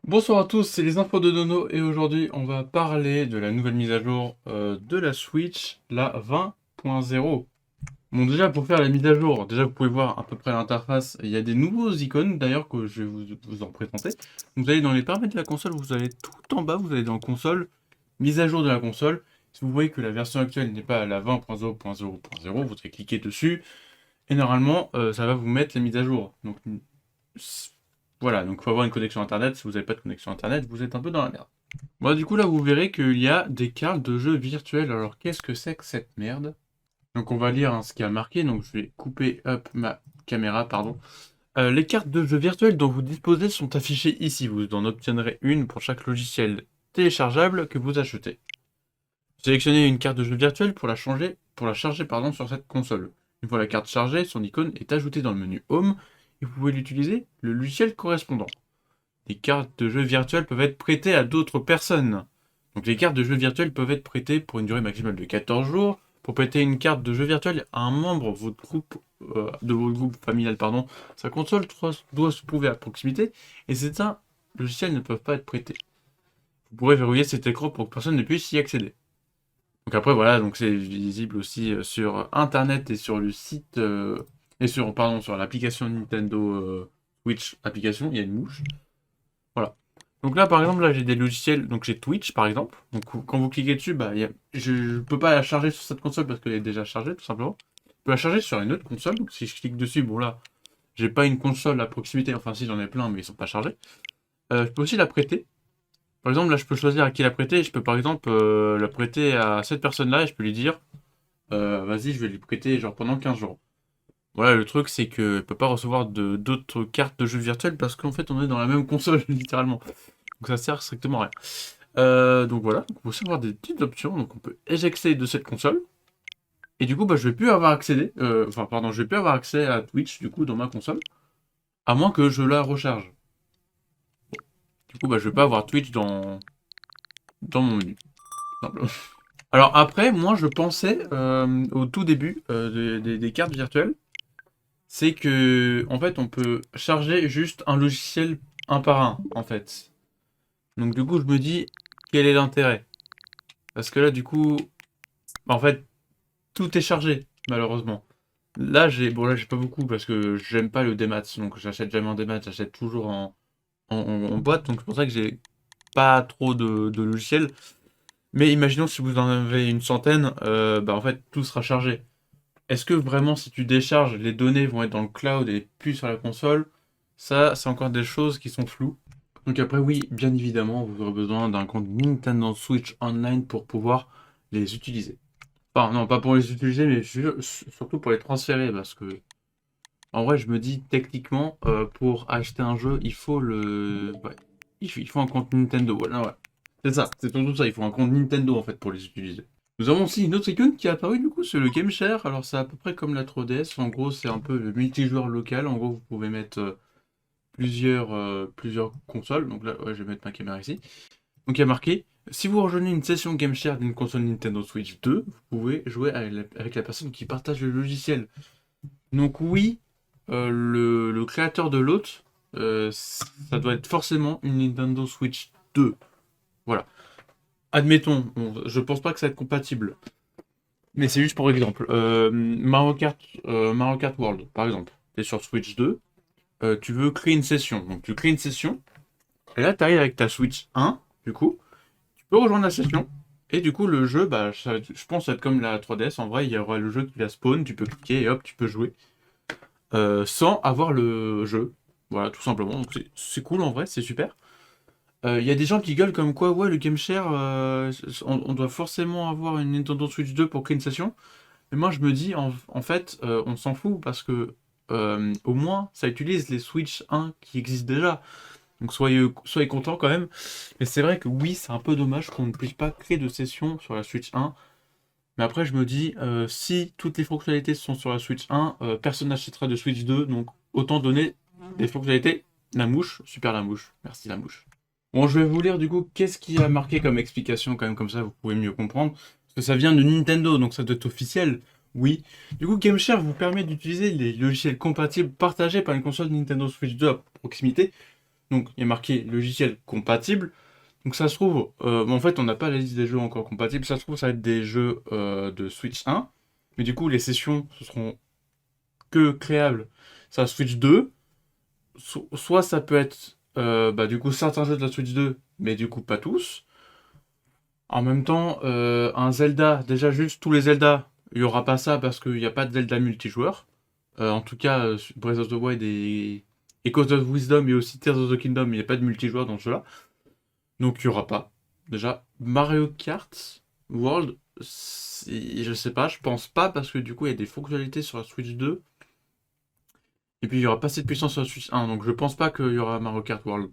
Bonsoir à tous, c'est les infos de Dono et aujourd'hui on va parler de la nouvelle mise à jour de la Switch, la 20.0. Bon déjà pour faire la mise à jour, déjà vous pouvez voir à peu près l'interface, il y a des nouveaux icônes d'ailleurs que je vais vous en présenter. Vous allez dans les paramètres de la console, vous allez tout en bas, vous allez dans console, mise à jour de la console. Si vous voyez que la version actuelle n'est pas à la 20.0.0.0, vous allez cliquer dessus et normalement ça va vous mettre les mises à jour. Donc voilà, donc il faut avoir une connexion internet. Si vous n'avez pas de connexion internet, vous êtes un peu dans la merde. Bon, du coup, là, vous verrez qu'il y a des cartes de jeux virtuelles. Alors, qu'est-ce que c'est que cette merde? Donc, on va lire ce qui a marqué. Donc, je vais couper up ma caméra, pardon. Les cartes de jeux virtuels dont vous disposez sont affichées ici. Vous en obtiendrez une pour chaque logiciel téléchargeable que vous achetez. Sélectionnez une carte de jeu virtuelle pour la charger pardon, sur cette console. Une fois la carte chargée, son icône est ajoutée dans le menu Home et vous pouvez l'utiliser le logiciel correspondant. Les cartes de jeux virtuelles peuvent être prêtées à d'autres personnes. Donc les cartes de jeux virtuelles peuvent être prêtées pour une durée maximale de 14 jours. Pour prêter une carte de jeu virtuelle à un membre de votre groupe familial, pardon, sa console doit se trouver à proximité et certains logiciels ne peuvent pas être prêtés. Vous pourrez verrouiller cet écran pour que personne ne puisse y accéder. Donc après voilà, donc c'est visible aussi sur internet et sur le site sur l'application Nintendo Switch application, il y a une mouche. Voilà. Donc là, par exemple, là, j'ai des logiciels. Donc j'ai Twitch, par exemple. Donc quand vous cliquez dessus, je ne peux pas la charger sur cette console parce qu'elle est déjà chargée, tout simplement. Je peux la charger sur une autre console. Donc si je clique dessus, bon là, j'ai pas une console à proximité. Enfin, si j'en ai plein, mais ils sont pas chargés. Je peux aussi la prêter. Par exemple, là, je peux choisir à qui la prêter. Je peux, par exemple, la prêter à cette personne-là et je peux lui dire, vas-y, je vais lui prêter genre pendant 15 jours. Voilà, le truc, c'est qu'elle ne peut pas recevoir d'autres cartes de jeux virtuels parce qu'en fait, on est dans la même console, littéralement. Donc ça sert strictement à rien. Donc voilà, donc on peut aussi avoir des petites options. Donc on peut éjecter de cette console. Et du coup, je vais plus avoir accès. Je vais plus avoir accès à Twitch du coup dans ma console, à moins que je la recharge. Du coup, je vais pas avoir Twitch dans mon menu. Simplement. Alors après, moi, je pensais au tout début des cartes virtuelles, c'est que en fait, on peut charger juste un logiciel un par un, en fait. Donc du coup, je me dis, quel est l'intérêt? Parce que là, du coup, en fait, tout est chargé, malheureusement. Là, j'ai pas beaucoup parce que j'aime pas le démat, donc j'achète jamais en démat, j'achète toujours en boîte, donc c'est pour ça que j'ai pas trop de logiciels. Mais imaginons si vous en avez une centaine, en fait, tout sera chargé. Est-ce que vraiment, si tu décharges, les données vont être dans le cloud et plus sur la console? Ça, c'est encore des choses qui sont floues. Donc après, oui, bien évidemment, vous aurez besoin d'un compte Nintendo Switch Online pour pouvoir les utiliser. Enfin, non, pas pour les utiliser, mais surtout pour les transférer, parce que, en vrai, je me dis, techniquement, pour acheter un jeu, il faut un compte Nintendo, voilà, ouais. C'est ça, c'est surtout ça, il faut un compte Nintendo, en fait, pour les utiliser. Nous avons aussi une autre icône qui est apparue, du coup, c'est le Game Share. Alors, c'est à peu près comme la 3DS, en gros, c'est un peu le multijoueur local. En gros, vous pouvez mettre plusieurs consoles. Donc là, ouais, je vais mettre ma caméra ici. Donc il y a marqué, si vous rejoignez une session GameShare d'une console Nintendo Switch 2, vous pouvez jouer avec la personne qui partage le logiciel. Donc oui, le créateur de l'hôte, ça doit être forcément une Nintendo Switch 2. Voilà. Admettons, je pense pas que ça va être compatible. Mais c'est juste pour exemple. Mario Kart World, par exemple. Tu es sur Switch 2, tu veux créer une session. Donc tu crées une session, et là tu arrives avec ta Switch 1, du coup. Tu peux rejoindre la session. Et du coup, le jeu, je pense, ça va être comme la 3DS. En vrai, il y aura le jeu qui va spawn. Tu peux cliquer et hop, tu peux jouer. Sans avoir le jeu. Voilà, tout simplement. Donc, c'est cool en vrai, c'est super. Il y a des gens qui gueulent comme quoi, ouais, le Game Share, on doit forcément avoir une Nintendo Switch 2 pour créer une session. Mais moi, je me dis, en fait, on s'en fout parce que au moins, ça utilise les Switch 1 qui existent déjà. Donc soyez contents quand même. Mais c'est vrai que oui, c'est un peu dommage qu'on ne puisse pas créer de session sur la Switch 1. Mais après, je me dis, si toutes les fonctionnalités sont sur la Switch 1, personne n'achètera de Switch 2. Donc autant donner des fonctionnalités. La mouche, super la mouche. Merci la mouche. Bon, je vais vous lire du coup qu'est-ce qui a marqué comme explication, quand même, comme ça vous pouvez mieux comprendre. Parce que ça vient de Nintendo, donc ça doit être officiel. Oui. Du coup, GameShare vous permet d'utiliser les logiciels compatibles partagés par une console Nintendo Switch 2 à proximité Donc il y a marqué logiciel compatible. Donc ça se trouve, en fait on n'a pas la liste des jeux encore compatibles, ça se trouve ça va être des jeux de Switch 1, mais du coup les sessions ce seront que créables sur la Switch 2, soit ça peut être du coup certains jeux de la Switch 2, mais du coup pas tous. En même temps, un Zelda, déjà juste tous les Zelda, il n'y aura pas ça parce qu'il n'y a pas de Zelda multijoueur. En tout cas, Breath of the Wild et Echoes of Wisdom et aussi Tears of the Kingdom, il n'y a pas de multijoueur dans ce jeu-là. Donc il n'y aura pas. Déjà, Mario Kart World, je sais pas, je pense pas parce que du coup il y a des fonctionnalités sur la Switch 2. Et puis il n'y aura pas cette puissance sur la Switch 1, donc je pense pas qu'il y aura Mario Kart World.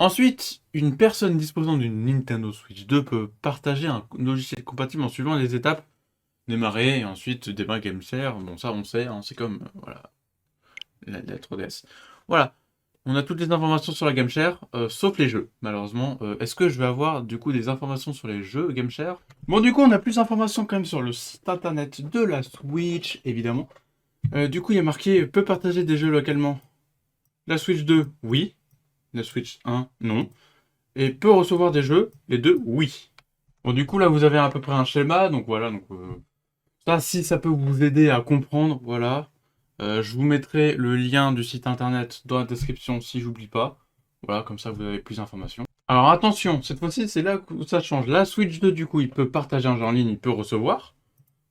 Ensuite, une personne disposant d'une Nintendo Switch 2 peut partager un logiciel compatible en suivant les étapes: démarrer et ensuite démarrer GameShare. Bon, ça on sait, hein, c'est comme voilà, la 3DS. Voilà, on a toutes les informations sur la GameShare, sauf les jeux, malheureusement. Est-ce que je vais avoir du coup des informations sur les jeux GameShare? Bon, du coup, on a plus d'informations quand même sur le site internet de la Switch, évidemment. Du coup, il y a marqué peut partager des jeux localement. La Switch 2, oui. La Switch 1, non. Et peut recevoir des jeux, les deux, oui. Bon, du coup, là, vous avez à peu près un schéma, donc voilà. Donc, ça, si ça peut vous aider à comprendre, voilà. Je vous mettrai le lien du site internet dans la description si j'oublie pas. Voilà, comme ça vous avez plus d'informations. Alors attention, cette fois-ci c'est là où ça change. La Switch 2 du coup il peut partager un jeu en ligne, il peut recevoir.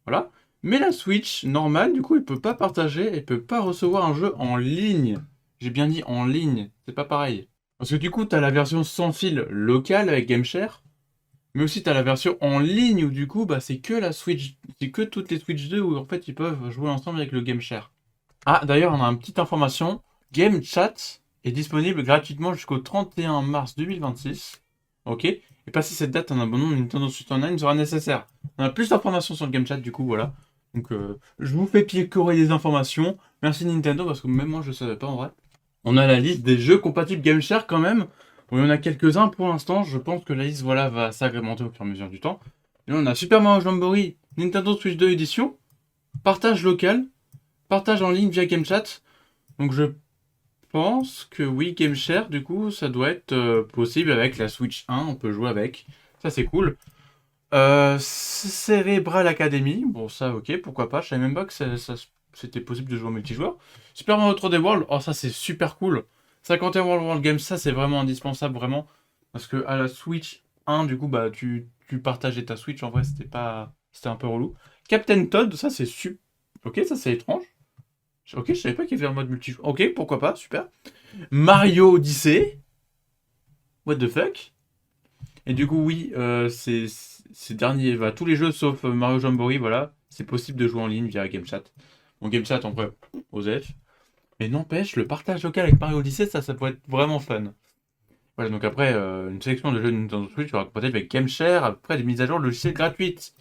Voilà. Mais la Switch normale du coup il peut pas partager et peut pas recevoir un jeu en ligne. J'ai bien dit en ligne, c'est pas pareil. Parce que du coup t'as la version sans fil locale avec GameShare. Mais aussi t'as la version en ligne où du coup bah c'est que la Switch, c'est que toutes les Switch 2 où en fait ils peuvent jouer ensemble avec le GameShare. Ah, d'ailleurs, on a une petite information. Game Chat est disponible gratuitement jusqu'au 31 mars 2026. Ok. Et passé cette date, un abonnement de Nintendo Switch Online sera nécessaire. On a plus d'informations sur le Game Chat, du coup, voilà. Donc, je vous fais picorer des informations. Merci Nintendo, parce que même moi, je ne savais pas en vrai. On a la liste des jeux compatibles GameShare quand même. Bon, il y en a quelques-uns pour l'instant. Je pense que la liste, voilà, va s'agrémenter au fur et à mesure du temps. Et là, on a Super Mario Jamboree, Nintendo Switch 2 édition, partage local, partage en ligne via GameChat. Donc je pense que oui, GameShare, du coup, ça doit être possible avec la Switch 1, on peut jouer avec. Ça c'est cool. Cerebral Academy, bon ça ok, pourquoi pas, je savais même pas que c'était possible de jouer en multijoueur. Super Mario 3D World, oh ça c'est super cool. 51 World Games, ça c'est vraiment indispensable, vraiment. Parce que à la Switch 1, du coup, bah tu partageais ta Switch, en vrai c'était un peu relou. Captain Todd, ça c'est super. Ok, ça c'est étrange. Ok, je savais pas qu'il y avait un mode multijoueur. Ok, pourquoi pas, super. Mario Odyssey. What the fuck? Et du coup, oui, ces derniers, bah, tous les jeux sauf Mario Jamboree, voilà, c'est possible de jouer en ligne via GameChat. Bon, GameChat, en vrai, OSEF. Mais n'empêche, le partage local avec Mario Odyssey, ça pourrait être vraiment fun. Voilà, donc après, une sélection de jeux de Nintendo Switch sera compatible avec GameShare, après des mises à jour logicielles gratuites.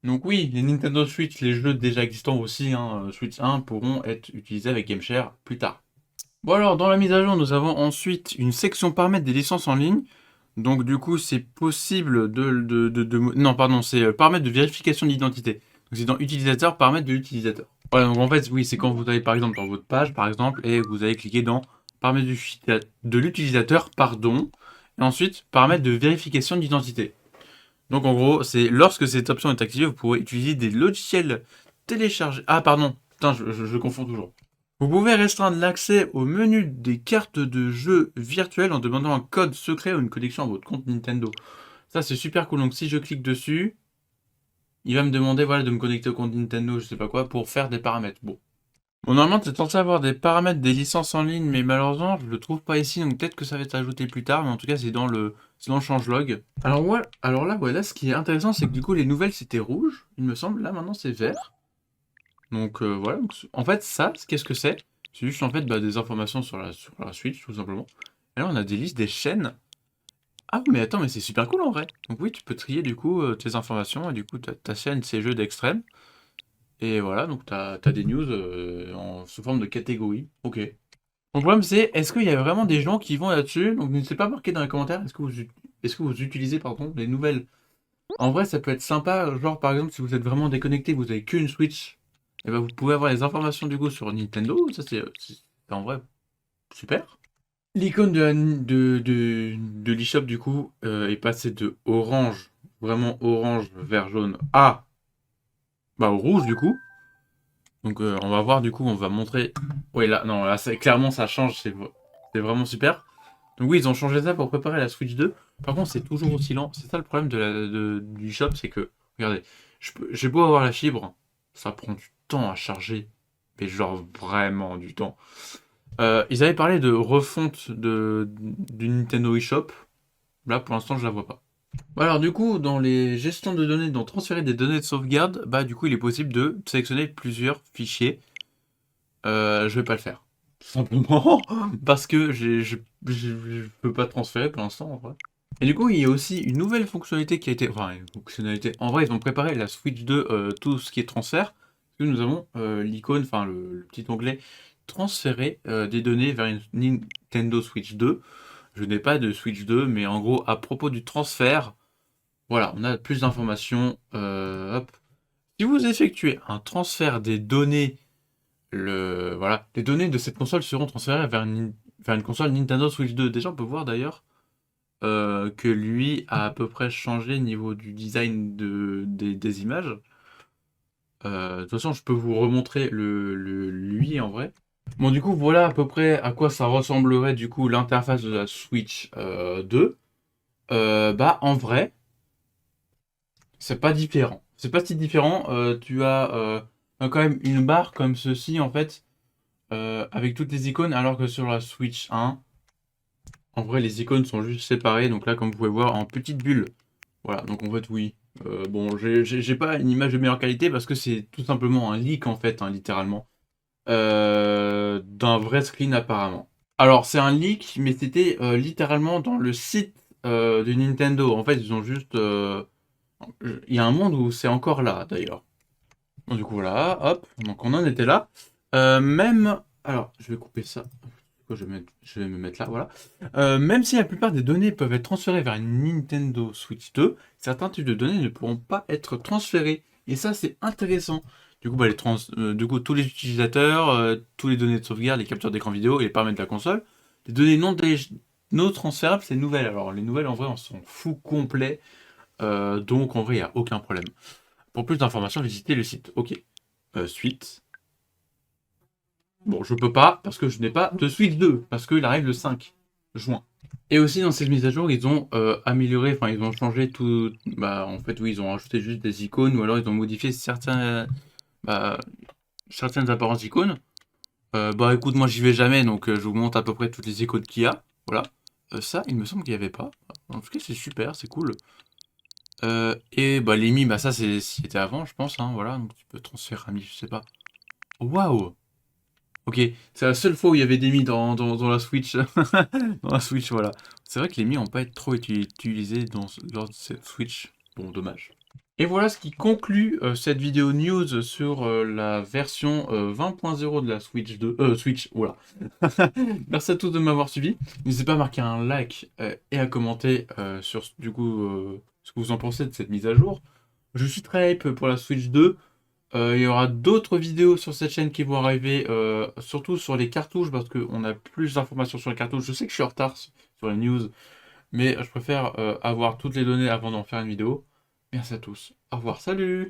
Donc oui, les Nintendo Switch, les jeux déjà existants aussi, hein, Switch 1, pourront être utilisés avec GameShare plus tard. Bon alors, dans la mise à jour, nous avons ensuite une section paramètres des licences en ligne. Donc du coup, c'est possible non, pardon, c'est paramètres de vérification d'identité. Donc c'est dans utilisateur, paramètres de l'utilisateur. Voilà, donc en fait, oui, c'est quand vous allez par exemple dans votre page, par exemple, et vous allez cliquer dans paramètres de l'utilisateur, pardon, et ensuite paramètres de vérification d'identité. Donc en gros, c'est lorsque cette option est activée, vous pourrez utiliser des logiciels téléchargés. Ah pardon, putain, je confonds toujours. Vous pouvez restreindre l'accès au menu des cartes de jeu virtuelles en demandant un code secret ou une connexion à votre compte Nintendo. Ça c'est super cool. Donc si je clique dessus, il va me demander voilà, de me connecter au compte Nintendo, je sais pas quoi, pour faire des paramètres. Bon, normalement c'est censé avoir des paramètres des licences en ligne, mais malheureusement je le trouve pas ici, donc peut-être que ça va être ajouté plus tard, mais en tout cas c'est dans le changelog. Alors ouais, alors là, ouais, là ce qui est intéressant, c'est que du coup les nouvelles c'était rouge, il me semble, là maintenant c'est vert. Donc voilà, donc, en fait ça, qu'est-ce que c'est? C'est juste en fait bah, des informations sur la Switch tout simplement. Et là on a des listes des chaînes. Ah mais attends, mais c'est super cool en vrai. Donc oui, tu peux trier du coup tes informations et du coup ta chaîne c'est jeux d'extrême. Et voilà, donc t'as des news sous forme de catégorie. Ok. Mon problème c'est, est-ce qu'il y a vraiment des gens qui vont là-dessus? Donc n'hésitez pas à marquer dans les commentaires, est-ce que vous utilisez pardon, les nouvelles? En vrai, ça peut être sympa, genre par exemple si vous êtes vraiment déconnecté, vous avez qu'une Switch, et ben vous pouvez avoir les informations du coup sur Nintendo, ça c'est en vrai super. L'icône de l'eShop, du coup, est passée de orange, vraiment orange, vert, jaune, à au rouge, du coup. Donc, on va voir, du coup, on va montrer. Oui, là, non, là, clairement, ça change, c'est vraiment super. Donc, oui, ils ont changé ça pour préparer la Switch 2. Par contre, c'est toujours aussi lent. C'est ça le problème du eShop, c'est que, regardez, j'ai beau avoir la fibre, ça prend du temps à charger. Mais genre, vraiment du temps. Ils avaient parlé de refonte du Nintendo eShop. Là, pour l'instant, je la vois pas. Alors, du coup, dans les gestions de données, dans transférer des données de sauvegarde, du coup, il est possible de sélectionner plusieurs fichiers. Je vais pas le faire. Tout simplement parce que je peux pas transférer pour l'instant, en vrai. Et du coup, il y a aussi une nouvelle fonctionnalité qui a été. Enfin, une fonctionnalité. En vrai, ils ont préparé la Switch 2, tout ce qui est transfert. Parce que nous avons l'icône, enfin, le petit onglet transférer des données vers une Nintendo Switch 2. Je n'ai pas de Switch 2, mais en gros, à propos du transfert, voilà, on a plus d'informations. Hop. Si vous effectuez un transfert des données, voilà, les données de cette console seront transférées vers une console Nintendo Switch 2. Déjà, on peut voir d'ailleurs que lui a à peu près changé au niveau du design des images. De toute façon, je peux vous remontrer lui en vrai. Bon, du coup, voilà à peu près à quoi ça ressemblerait du coup l'interface de la Switch 2. En vrai, c'est pas différent. C'est pas si différent. Tu as quand même une barre comme ceci en fait, avec toutes les icônes, alors que sur la Switch 1, en vrai, les icônes sont juste séparées. Donc là, comme vous pouvez voir, en petite bulle. Voilà, donc en fait, oui. Bon, j'ai pas une image de meilleure qualité parce que c'est tout simplement un leak en fait, hein, littéralement, d'un vrai screen apparemment. Alors, c'est un leak, mais c'était littéralement dans le site de Nintendo. En fait, ils ont juste. Il y a un monde où c'est encore là, d'ailleurs. Bon, du coup, voilà, hop. Donc, on en était là. Même. Alors, je vais couper ça. Je vais me mettre là, voilà. Même si la plupart des données peuvent être transférées vers une Nintendo Switch 2, certains types de données ne pourront pas être transférés. Et ça, c'est intéressant. Du coup, du coup, tous les utilisateurs, tous les données de sauvegarde, les capteurs d'écran vidéo et les paramètres de la console, les données non transférables, c'est nouvelles. Alors, les nouvelles, en vrai, on s'en fout complet. Donc, en vrai, il n'y a aucun problème. Pour plus d'informations, visitez le site. Ok. Suite. Bon, je peux pas parce que je n'ai pas de Switch 2, parce qu'il arrive le 5 juin. Et aussi dans cette mise à jour, ils ont amélioré, enfin ils ont changé tout. En fait, oui, ils ont rajouté juste des icônes ou alors ils ont modifié bah, certaines apparences d'icônes. Écoute, moi j'y vais jamais, donc je vous montre à peu près toutes les icônes qu'il y a. Voilà. Ça, il me semble qu'il n'y avait pas. En tout cas, c'est super, c'est cool. Et les mi, ça c'était avant, je pense. Hein, voilà, donc tu peux transférer un mi, je sais pas. Waouh! Ok, c'est la seule fois où il y avait des mi dans la Switch. Dans la Switch, voilà. C'est vrai que les mi n'ont pas été trop utilisés lors de cette Switch. Bon, dommage. Et voilà ce qui conclut cette vidéo news sur la version 20.0 de la Switch 2. Switch, voilà. Merci à tous de m'avoir suivi. N'hésitez pas à marquer un like et à commenter sur du coup ce que vous en pensez de cette mise à jour. Je suis très hype pour la Switch 2. Il y aura d'autres vidéos sur cette chaîne qui vont arriver, surtout sur les cartouches, parce qu'on a plus d'informations sur les cartouches. Je sais que je suis en retard sur les news, mais je préfère avoir toutes les données avant d'en faire une vidéo. Merci à tous. Au revoir, salut!